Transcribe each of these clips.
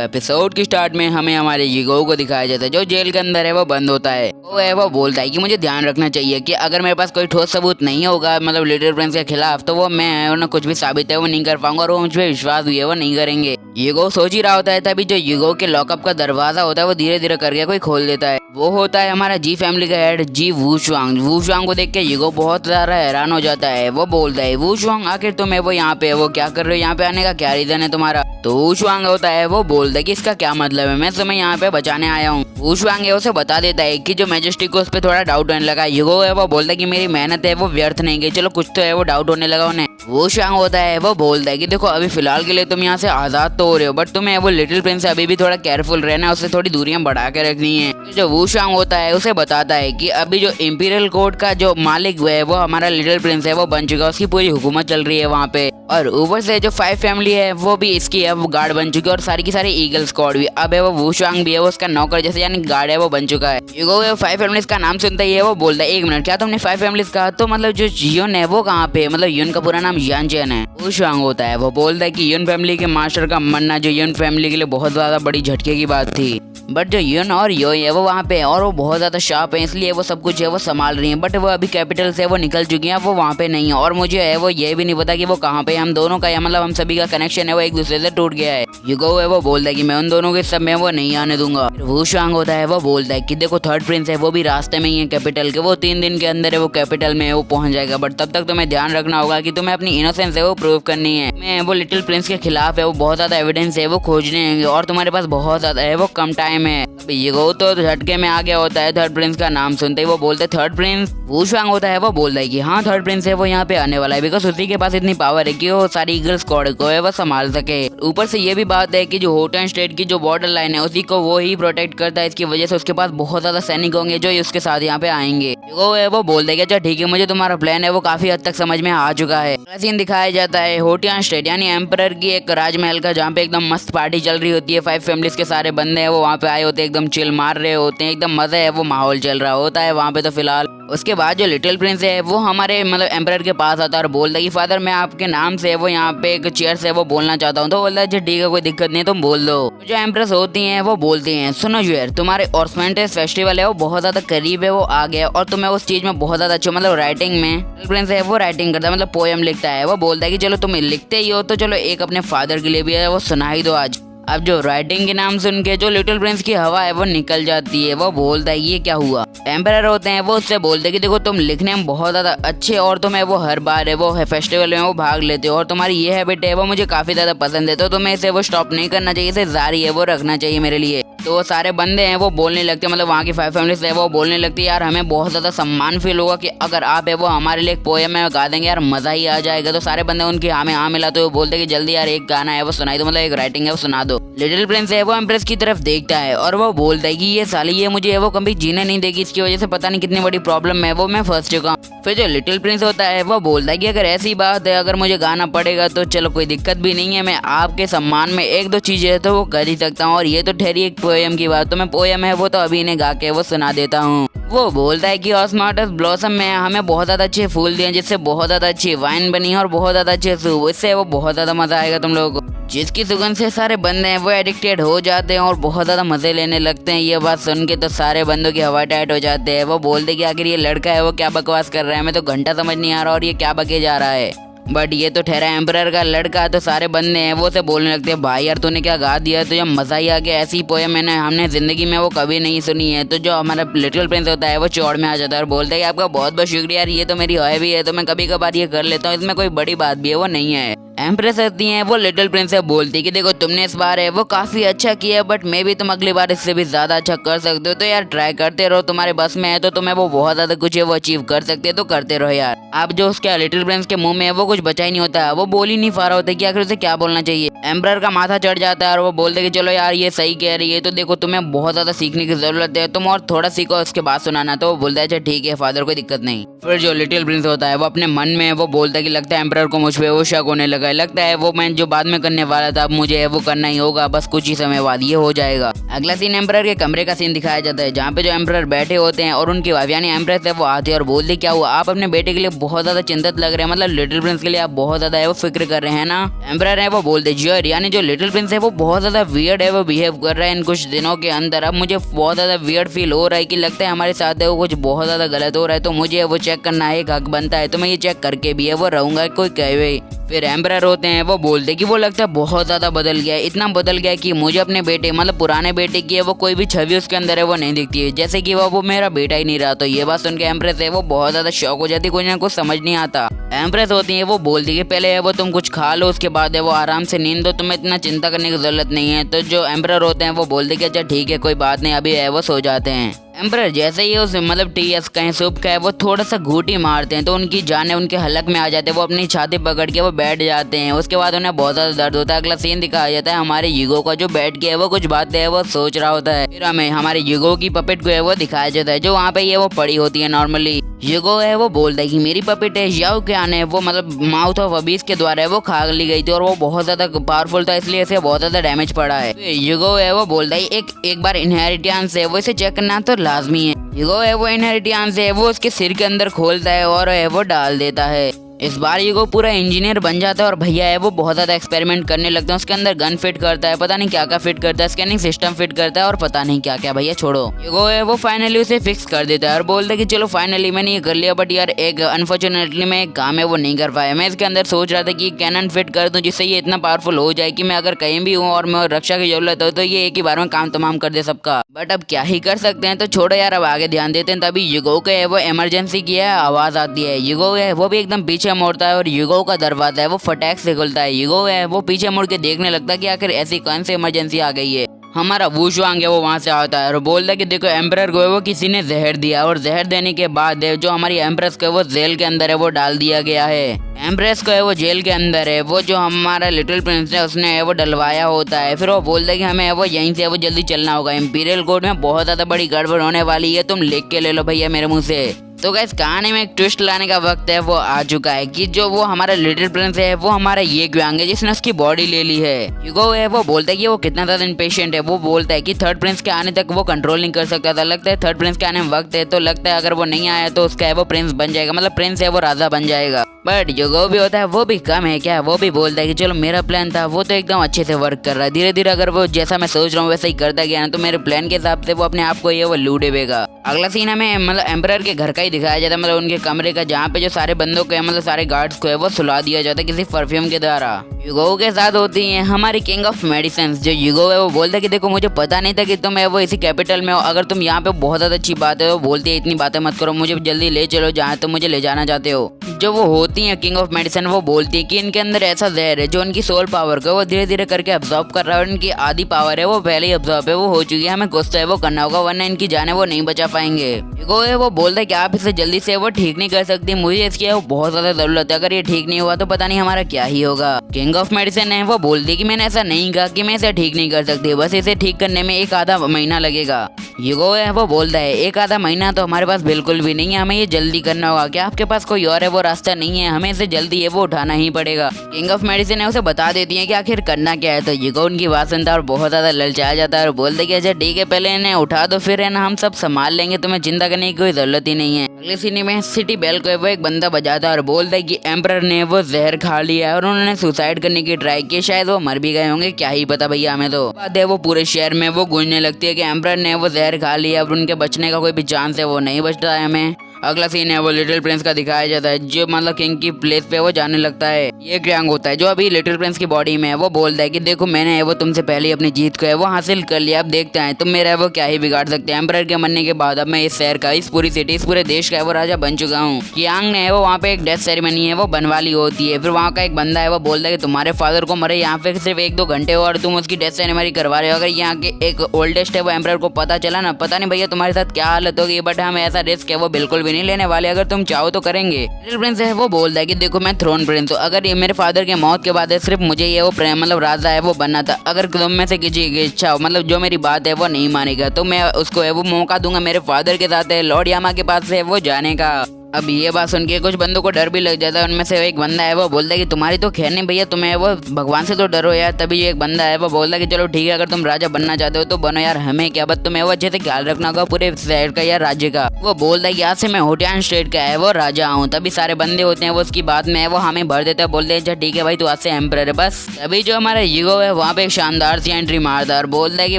Episode की start में हमें हमारे ईगो को दिखाया जाता है जो जेल के अंदर है वो बंद होता है। वो बोलता है कि मुझे ध्यान रखना चाहिए कि अगर मेरे पास कोई ठोस सबूत नहीं होगा मतलब लिटिल प्रिंस के खिलाफ तो वो मैं ना कुछ भी साबित है वो नहीं कर पाऊंगा और वो मुझ पर विश्वास भी है वो नहीं करेंगे। ईगो सोच ही रहा होता है तभी जो ईगो के लॉकअप का दरवाजा होता है वो धीरे धीरे करके कोई खोल देता है। वो होता है हमारा जी फैमिली का हेड जी वूशवांग। वूशवांग को देख के ईगो बहुत ज्यादा हैरान हो जाता है। वो बोलता है वूशवांग आखिर तुम है वो यहाँ पे वो क्या कर रहे हो, यहाँ पे आने का क्या रीजन है तुम्हारा। तो वूशवांग होता है वो बोलता है कि इसका क्या मतलब है, मैं तुम्हें यहाँ पे बचाने आया हूँ। वूशवांग है उसे बता देता है कि जो मैजेस्टिक को उस पर थोड़ा डाउट होने लगा। ईगो है वो बोलता है कि मेरी मेहनत है वो व्यर्थ नहीं गई, चलो कुछ तो है वो डाउट होने लगा उन्हें। वूशवांग होता है वो बोलता है कि देखो अभी फिलहाल के लिए तुम यहाँ से आजाद तो हो रहे हो बट तुम्हें वो लिटिल प्रिंस से अभी भी थोड़ा केयरफुल रहना है, उससे थोड़ी दूरियां बढ़ा के रखनी है। जो वूशवांग होता है उसे बताता है कि अभी जो इंपीरियल कोर्ट का जो मालिक है वो हमारा लिटिल प्रिंस है वो बन चुका है, उसकी पूरी हुकूमत चल रही है वहाँ पे। और ऊपर से जो 5 फैमिली है वो भी इसकी अब गार्ड बन चुकी है और सारी की सारी ईगल स्क्वाड भी अब है वो वूशवांग भी है वो उसका नौकर जैसे यानी गार्ड है वो बन चुका है। ईगो 5 फैमिलीज का नाम सुनता ही है वो बोलता है 1 मिनट क्या तुमने 5 फैमिलीज कहा, तो मतलब जो युन है वो कहाँ पे, मतलब युन का पूरा नाम यानचेन है। वूशवांग होता है वो बोलता है कि युन फैमिली के मास्टर का मरना जो युन फैमिली के लिए बहुत ज्यादा बड़ी झटके की बात थी, बट जो युन और यो है वो वहाँ पे है और वो बहुत ज्यादा शार्प है इसलिए वो सब कुछ है वो संभाल रही है। बट वो अभी कैपिटल से वो निकल चुकी है, वो वहाँ पे नहीं है और मुझे है वो ये भी नहीं पता कि वो कहाँ पे है। हम दोनों का मतलब हम सभी का कनेक्शन है वो एक दूसरे से टूट गया है। यूगो है वो बोलता है कि मैं उन दोनों के सब में वो नहीं आने दूंगा। वूशवांग होता है वो बोलता है कि देखो थर्ड प्रिंस है वो भी रास्ते में ही है कैपिटल के, वो 3 दिन के अंदर है वो कैपिटल में वो पहुंच जाएगा, बट तब तक तुम्हें ध्यान रखना होगा कि तुम्हें अपनी इनोसेंस है वो प्रूव करनी है। मैं वो लिटिल प्रिंस के खिलाफ है वो बहुत ज्यादा एविडेंस है वो खोजने हैं और तुम्हारे पास बहुत ज्यादा है वो कम टाइम है। ईगो तो झटके में आ गया होता है थर्ड प्रिंस का नाम सुनते ही। वो बोलते हैं थर्ड प्रिंस। वूशवांग होता है वो बोलता है कि हाँ थर्ड प्रिंस है वो यहाँ पे आने वाला है बिकॉज उसी के पास इतनी पावर है कि वो सारी ईगल स्क्वाड को है वो संभाल सके। ऊपर से ये भी बात है कि जो होटन स्टेट की जो बॉर्डर लाइन है उसी को वो ही प्रोटेक्ट करता है, इसकी वजह से उसके पास बहुत ज्यादा सैनिक होंगे जो उसके साथ यहाँ पे आएंगे। वो है वो बोलते हैं कि अच्छा ठीक है मुझे तुम्हारा प्लान है वो काफी हद तक समझ में आ चुका है। सीन दिखाया जाता है होटियान स्टेट यानी एम्परर की एक राजमहल का जहाँ पे एकदम मस्त पार्टी चल रही होती है। 5 फैमिलीज के सारे बंदे हैं वो वहाँ पे आए होते हैं, एकदम चिल मार रहे होते हैं, एकदम मजा है वो माहौल चल रहा होता है वहाँ पे। तो फिलहाल उसके बाद जो लिटिल प्रिंस है वो हमारे मतलब एम्परर के पास आता है और बोलता है कि फादर मैं आपके नाम से वो यहाँ पे एक चेयर से वो बोलना चाहता हूँ। तो बोलता है ठीक है कोई दिक्कत नहीं तुम बोल दो। जो एम्प्रेस होती हैं वो बोलती हैं सुनो जुएर तुम्हारे ऑर्समेंटेस फेस्टिवल है वो बहुत ज्यादा करीब है वो आ गया और तुम्हें उस चीज में बहुत ज्यादा अच्छा मतलब राइटिंग में लिटिल प्रिंस है वो राइटिंग करता है मतलब पोएम लिखता है। वो बोलता है कि चलो तुम लिखते ही हो तो चलो एक अपने फादर के लिए भी है वो सुना ही दो आज। अब जो राइटिंग के नाम सुन के जो लिटिल प्रिंस की हवा है वो निकल जाती है। वो बोलता है ये क्या हुआ। एम्परर होते हैं वो उससे बोलते हैं कि देखो तुम लिखने में बहुत ज्यादा अच्छे और तुम्हें वो हर बार है वो फेस्टिवल में वो भाग लेते हो और तुम्हारी ये हैबिट है वो मुझे काफी ज्यादा पसंद है, तो तुम्हें इसे वो स्टॉप नहीं करना चाहिए, इसे जारी है वो रखना चाहिए मेरे लिए। तो वो सारे बंदे हैं वो बोलने लगते हैं मतलब वहाँ की 5 फैमिलीज है वो बोलने लगती है यार हमें बहुत ज्यादा सम्मान फील होगा कि अगर आप है वो हमारे लिए एक पोएम में गा देंगे यार मजा ही आ जाएगा। तो सारे बंदे उनकी हाँ में हाँ मिलाते हुए बोलते कि जल्दी यार एक गाना है वो सुनाई दो, मतलब एक राइटिंग है वो सुना दो। लिटिल प्रिंस है वो एम्प्रेस की तरफ देखता है और वो बोलता है कि ये साली ये मुझे है वो कभी जीने नहीं देगी, इसकी वजह से पता नहीं कितनी बड़ी प्रॉब्लम है वो मैं फंस चुका हूँ। फिर जो लिटिल प्रिंस होता है वो बोलता है कि अगर ऐसी बात है अगर मुझे गाना पड़ेगा तो चलो कोई दिक्कत भी नहीं है, मैं आपके सम्मान में 1-2 चीजें तो वो कर ही सकता हूँ और ये तो ठहरी एक पोएम की बात, तो मैं पोएम है वो तो अभी इन्हें गा के वो सुना देता हूँ। वो बोलता है कि ऑस्मार्टस ब्लॉसम में हमें बहुत ज्यादा अच्छे फूल दिए जिससे बहुत ज्यादा अच्छी वाइन बनी और बहुत ज्यादा अच्छे सूप, इससे वो बहुत ज्यादा मजा आएगा तुम लोगों को, जिसकी सुगंध से सारे बंदे हैं वो एडिक्टेड हो जाते हैं और बहुत ज्यादा मजे लेने लगते हैं। ये बात सुन के तो सारे बंदों की हवा टाइट हो जाते हैं। वो बोलते कि आखिर ये लड़का है वो क्या बकवास कर रहा है, मैं तो घंटा समझ नहीं आ रहा और ये क्या बके जा रहा है, बट ये तो ठहरा एम्परर का लड़का। तो सारे बंदे हैं वो से बोलने लगते हैं भाई यार तूने क्या गा दिया, तो ये मजा ही आ गया, ऐसी पोएम मैंने हमने जिंदगी में वो कभी नहीं सुनी है। तो जो हमारा लिटिल प्रिंस होता है वो चौड़ में आ जाता है और बोलता है कि आपका बहुत बहुत शुक्रिया यार, ये तो मेरी हॉबी है तो मैं कभी कभार ये कर लेता हूँ, इसमें कोई बड़ी बात भी है वो नहीं है। एम्प्रेस होती हैं वो लिटिल प्रिंस से बोलती कि देखो तुमने इस बार है वो काफी अच्छा किया बट मे भी तुम अगली बार इससे भी ज्यादा अच्छा कर सकते हो, तो यार ट्राई करते रहो, तुम्हारे बस में है तो तुम्हें वो बहुत ज्यादा कुछ है वो अचीव कर सकते हो तो करते रहो यार। अब जो उसके लिटिल प्रिंस के मुंह में है वो कुछ बचा ही नहीं होता, वो बोल ही नहीं पा रहा होता कि आखिर उसे क्या बोलना चाहिए। एम्परर का माथा चढ़ जाता है और वो बोलते कि चलो यार ये सही कह रही है, तो देखो तुम्हें बहुत ज्यादा सीखने की जरूरत है, तुम और थोड़ा सीखो उसके बाद सुनाना। तो वो बोलता है अच्छा ठीक है फादर कोई दिक्कत नहीं। फिर जो लिटिल प्रिंस होता है वो अपने मन में वो बोलता है कि लगता है एम्परर को मुझ पे वो शक होने लगा है, लगता है वो मैं जो बाद में करने वाला था अब मुझे वो करना ही होगा, बस कुछ ही समय बाद ये हो जाएगा। अगला सीन एम्परर के कमरे का सीन दिखाया जाता है जहाँ पे जो एम्परर बैठे होते हैं और उनकी वाइफ यानी एम्प्रेस है वो आती है और बोलती क्या हुआ, आप अपने बेटे के लिए बहुत ज्यादा चिंतित लग रहे हैं, मतलब लिटिल प्रिंस के लिए आप बहुत ज्यादा है वो फिक्र कर रहे हैं ना। एम्परर है वो बोलते जियर यानी जो लिटिल प्रिंस है वो बहुत ज्यादा वियर्ड है वो बिहेव कर रहा है इन कुछ दिनों के अंदर, अब मुझे बहुत ज्यादा वियर्ड फील हो रहा है कि लगता है हमारे साथ है वो कुछ बहुत ज्यादा गलत हो रहा है, तो मुझे वो चेक करना एक हक बनता है, तो मैं ये चेक करके भी है वो रहूंगा कोई कहे। फिर एम्परर होते हैं वो बोलते कि वो लगता है बहुत ज्यादा बदल गया है, इतना बदल गया है कि मुझे अपने बेटे मतलब पुराने बेटे की है वो कोई भी छवि उसके अंदर है वो नहीं दिखती है, जैसे कि वो मेरा बेटा ही नहीं रहा। तो ये बात सुन के एम्प्रेस है वो बहुत ज्यादा शॉक हो जाती है, कुछ ना कुछ समझ नहीं आता। एम्प्रेस होती है वो बोलती है पहले है वो तुम कुछ खा लो उसके बाद है वो आराम से नींद दो, तुम्हें इतना चिंता करने की जरूरत नहीं है। तो जो एम्परर होते हैं वो बोलते कि अच्छा ठीक है कोई बात नहीं, अभी है वो सो जाते हैं। एम्परर जैसे ही उस मतलब टी या कहीं सूप का है वो थोड़ा सा घूंटी मारते हैं तो उनकी जाने उनके हलक में आ जाते हैं, वो अपनी छाती पकड़ के वो बैठ जाते हैं, उसके बाद उन्हें बहुत ज्यादा दर्द होता है। अगला सीन दिखाया जाता है हमारे यूगो का जो बैठ के है वो कुछ बातें है वो सोच रहा होता है। फिर हमें हमारे यूगो की पपेट को है वो दिखाया जाता है जो वहाँ पे ये वो पड़ी होती है नॉर्मली। यूगो है वो बोलता है कि मेरी पपेट है याओ के आने वो मतलब माउथ ऑफ अबीस के द्वारा है वो खा ली गई थी और वो बहुत ज्यादा पावरफुल था इसलिए इसे बहुत ज्यादा डैमेज पड़ा है। यूगो है वो बोलता है एक बार इनहेरिटेंस है वो इसे चेक करना तो लाजमी है। यूगो है वो इनहेरिटेंस है वो उसके सिर के अंदर खोलता है और है वो डाल देता है। इस बार यूगो पूरा इंजीनियर बन जाता है और भैया है वो बहुत ज्यादा एक्सपेरिमेंट करने लगता है, उसके अंदर गन फिट करता है, पता नहीं क्या क्या फिट करता है, स्कैनिंग सिस्टम फिट करता है और पता नहीं क्या क्या। भैया छोड़ो, यूगो है वो फाइनली उसे फिक्स कर देता है और बोलता है कि चलो फाइनली मैंने ये कर लिया, बट यार एक अनफॉर्चुनेटली मैं एक काम है वो नहीं कर पाया। मैं इसके अंदर सोच रहा था कि कैनन फिट कर दूं जिससे ये इतना पावरफुल हो जाए कि मैं अगर कहीं भी हूँ और मैं रक्षा की जरूरत हो तो ये एक ही बार में काम तमाम कर दे सबका, बट अब क्या ही कर सकते हैं। तो छोड़ो यार अब आगे ध्यान देते हैं। तभी यूगो के वो इमरजेंसी की है आवाज आती है, यूगो है वो भी एकदम पीछे मोड़ता है और यूगो का दरवाजा है वो फटाक से खुलता है। यूगो है वो पीछे मुड़ के देखने लगता है कि आखिर ऐसी कौन सी इमरजेंसी आ गई है। हमारा वुशवांग है वो वहाँ से आता है और बोलता है कि देखो एम्परर को है वो किसी ने जहर दिया और जहर देने के बाद है जो हमारी एम्प्रेस को वो जेल के अंदर है वो डाल दिया गया है। एम्प्रेस को है वो जेल के अंदर है वो जो हमारा लिटिल प्रिंस है उसने है वो डलवाया होता है। फिर वो बोलता है कि हमें वो यहीं से वो जल्दी चलना होगा, इंपीरियल कोर्ट में बहुत ज्यादा बड़ी गड़बड़ होने वाली है, तुम लिख के ले लो भैया मेरे मुंह से। तो गाइस कहानी में एक ट्विस्ट लाने का वक्त है वो आ चुका है कि जो वो हमारा लिटिल प्रिंस है वो हमारा ये ग्वांग है जिसने उसकी बॉडी ले ली है। यूगो है वो बोलता है कि वो कितना ज्यादा इम्पेशेंट है, वो बोलता है कि थर्ड प्रिंस के आने तक वो कंट्रोल नहीं कर सकता था, लगता है थर्ड प्रिंस के आने में वक्त है, तो लगता है अगर वो नहीं आया तो उसका है वो प्रिंस बन जाएगा, मतलब प्रिंस है वो राजा बन जाएगा। बट यूगो भी होता है वो भी कम है क्या, वो भी बोलता है कि चलो मेरा प्लान था वो तो एकदम अच्छे से वर्क कर रहा है, धीरे धीरे अगर वो जैसा मैं सोच रहा हूँ वैसा ही करता गया ना तो मेरे प्लान के हिसाब से वो अपने आप को ये वो लूट देगा। अगला सीन हमें मतलब एम्परर के घर का ही दिखाया जाता है, मतलब उनके कमरे का जहाँ पे जो सारे बंदों को मतलब सारे गार्ड्स को है वो सुला दिया जाता है किसी परफ्यूम के द्वारा। यूगो के साथ होती है हमारी किंग ऑफ मेडिसिन जो यूगो है वो बोलता है कि देखो मुझे पता नहीं था कि तुम है वो इसी कैपिटल में हो, अगर तुम यहाँ पे बहुत ज्यादा अच्छी बात है वो बोलती है इतनी बातें मत करो, मुझे जल्दी ले चलो जहाँ तुम मुझे ले जाना चाहते हो। जो वो होती है किंग ऑफ मेडिसिन वो बोलती है कि इनके अंदर ऐसा जहर है जो उनकी सोल पावर को वो धीरे धीरे करके अब्जॉर्ब कर रहा है और इनकी आधी पावर है वो पहले ही अब्जॉर्ब है वो हो चुकी है, हमें कुछ तो है वो करना होगा वरना इनकी जाने वो नहीं बचा पाएंगे। यूगो है वो बोलता है कि आप इसे जल्दी से वो ठीक नहीं कर सकती, मुझे इसकी वो बहुत ज्यादा जरूरत है, अगर ये ठीक नहीं हुआ तो पता नहीं हमारा क्या ही होगा। किंग ऑफ मेडिसिन है वो बोलती है कि मैंने ऐसा नहीं कहा कि मैं इसे ठीक नहीं कर सकती, बस इसे ठीक करने में एक आधा महीना लगेगा। यूगो है वो बोलता है एक आधा महीना तो हमारे पास बिल्कुल भी नहीं है, हमें ये जल्दी करना होगा, क्या आपके पास कोई और है वो रास्ता नहीं है, हमें इसे जल्दी है वो उठाना ही पड़ेगा। किंग ऑफ मेडिसिन है उसे बता देती है कि आखिर करना क्या है। तो यूगो उनकी बात सुनता है और बहुत ज्यादा ललचाया जाता है और बोलता है कि अच्छा ठीक है पहले इन्हें उठा दो फिर है ना हम सब संभाल लेंगे, तुम्हें चिंता करने की कोई जरूरत ही नहीं है। अगले सीन में सिटी बेल को वो एक बंदा बजाता है और बोलता है कि एम्परर ने वो जहर खा लिया है और उन्होंने सुसाइड करने की ट्राई की, शायद वो मर भी गए होंगे, क्या ही पता भैया हमें। तो बात है वो पूरे शहर में वो गूंजने लगती है कि एम्परर ने वो जहर खा लिया, अब उनके बचने का कोई भी चांस है वो नहीं बचता है हमें। अगला सीन है वो लिटिल प्रिंस का दिखाया जाता है जो मतलब किंग की प्लेस पे वो जाने लगता है। ये ग्यांग होता है जो अभी लिटिल प्रिंस की बॉडी में है, वो बोलता है कि देखो मैंने वो तुमसे पहले अपनी जीत को है वो हासिल कर लिया, अब देखते हैं तुम मेरा वो क्या ही बिगाड़ सकते हैं। एम्परर के मरने के बाद अब मैं इस शहर का, इस पूरी सिटी, इस पूरे देश का वो राजा बन चुका हूँ। कियांग ने वो वहाँ पे एक डेथ सेरेमनी है वो बनवाली होती है, फिर वहाँ का एक बंदा है वो बोलता है कि तुम्हारे फादर को मरे यहाँ पे सिर्फ 1-2 घंटे हो और तुम उसकी डेथ सेरेमनी करवा रहे हो, अगर यहाँ के एक ओल्डेस्ट है वो एम्परर को पता चला ना, पता नहीं भैया तुम्हारे साथ क्या हालत होगी, बट हम ऐसा रिस्क है वो बिल्कुल भी नहीं लेने वाले, अगर तुम चाहो तो करेंगे। लिटिल प्रिंस है वो बोलता है कि देखो मैं थ्रोन प्रिंस हूँ, अगर ये मेरे फादर के मौत के बाद है सिर्फ मुझे ये वो मतलब राजा है वो बनना था, अगर तुम में से किसी की इच्छा हो मतलब जो मेरी बात है वो नहीं मानेगा तो मैं उसको है वो मौका दूंगा मेरे फादर के साथ है लॉर्ड यामा के पास है वो जाने का। अब ये बात सुन के कुछ बंदों को डर भी लग जाता है। उनमें से एक बंदा है वो बोलता है कि तुम्हारी तो खैर नहीं भैया, तुम्हें वो भगवान से तो डरो यार। तभी एक बंदा है वो बोलता है कि चलो ठीक है, अगर तुम राजा बनना चाहते हो तो बनो यार, हमें क्या, बस तुम्हें वो अच्छे से ख्याल रखना होगा पूरे शहर का या राज्य का। वो बोलता है कि आज से मैं होटियान स्टेट का है वो राजा हूँ। तभी सारे बंदे होते हैं वो उसकी बात में है वो हमें भर देते हैं, बोलते हैं अच्छा ठीक है भाई तू आज से एम्परर है बस। तभी जो हमारा ईगो है वहाँ पे एक शानदार सी एंट्री मारता है और बोलता है कि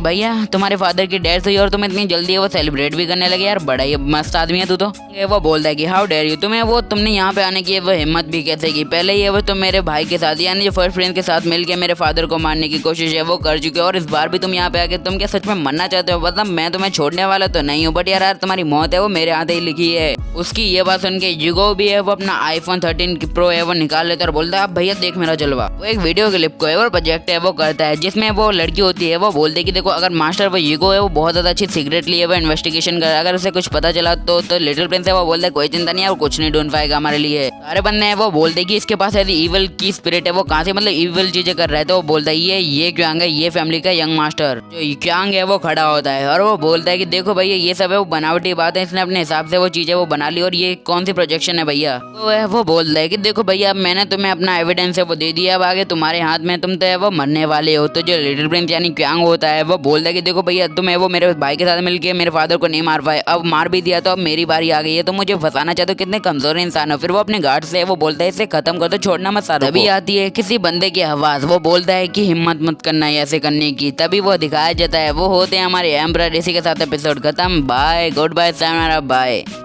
भैया तुम्हारे फादर की डेथ हुई और तुम इतनी जल्दी वो सेलिब्रेट भी करने लगे यार, बड़ा ही मस्त आदमी है तू तो। वो बोलता है कि हाउ डेयर यू, तुम्हें वो तुमने यहाँ पे आने की वो हिम्मत भी कैसे की, पहले ये वो तुम मेरे भाई के साथ यानी जो फर्स्ट प्रिंस के साथ मिलकर मेरे फादर को मारने की कोशिश है वो कर चुके हो और इस बार भी तुम यहाँ पे आके तुम क्या सच में मरना चाहते हो? मतलब मैं तुम्हें छोड़ने वाला तो नहीं हूँ, बट यार तुम्हारी मौत है वो मेरे हाथ ही लिखी है। उसकी ये बात सुन के ईगो भी है वो अपना आईफोन 13 प्रो है वो निकाल लेता है और बोलता है अब भैया देख मेरा जलवा। वो एक वीडियो क्लिप को है और प्रोजेक्ट है वो करता है जिसमें वो लड़की होती है वो बोलती है कि देखो अगर मास्टर वो ईगो है वो बहुत ज्यादा अच्छी सीक्रेटली है वो इन्वेस्टिगेशन कर, अगर उसे कुछ पता चला तो लिटिल प्रिंस है वो बोलता है कोई चिंता नहीं है, वो कुछ नहीं ढूंढ पाएगा हमारे लिए। सारे बंदे हैं वो बोलते हैं कि इसके पास ऐसी इविल की स्पिरिट है, वो कहाँ से मतलब इविल चीजें कर रहा है। तो वो बोलता है ये क्यांग है, ये फैमिली का यंग मास्टर। जो क्यांग है वो खड़ा होता है और वो बोलता है कि देखो भैया ये सब है वो बनावटी बात है, इसने अपने हिसाब से वो चीजें वो बना ली और ये कौन सी प्रोजेक्शन है भैया। तो वो बोलता है कि देखो भैया अब मैंने तुम्हें अपना एविडेंस है वो दे दिया, अब आगे तुम्हारे हाथ में, तुम तो है वो मरने वाले हो। तो जो लिटिल प्रिंस यानी क्यांग होता है वो बोलता है कि देखो भैया तुम है वो मेरे भाई के साथ मिलकर मेरे फादर को नहीं मार पाए, अब मार भी दिया तो अब मेरी बारी आ गई है, तो मुझे फंसाना चाहते हो, कितने कमजोर इंसान हो। फिर वो अपने गार्ड से वो बोलता है इसे खत्म कर दो, छोड़ना मत सारों को। तभी आती है किसी बंदे की आवाज, वो बोलता है कि हिम्मत मत करना है ऐसे करने की। तभी वो दिखाया जाता है वो होते हैं हमारे एम्परर। इसी के साथ एपिसोड खत्म। Bye, good bye, sayonara, bye.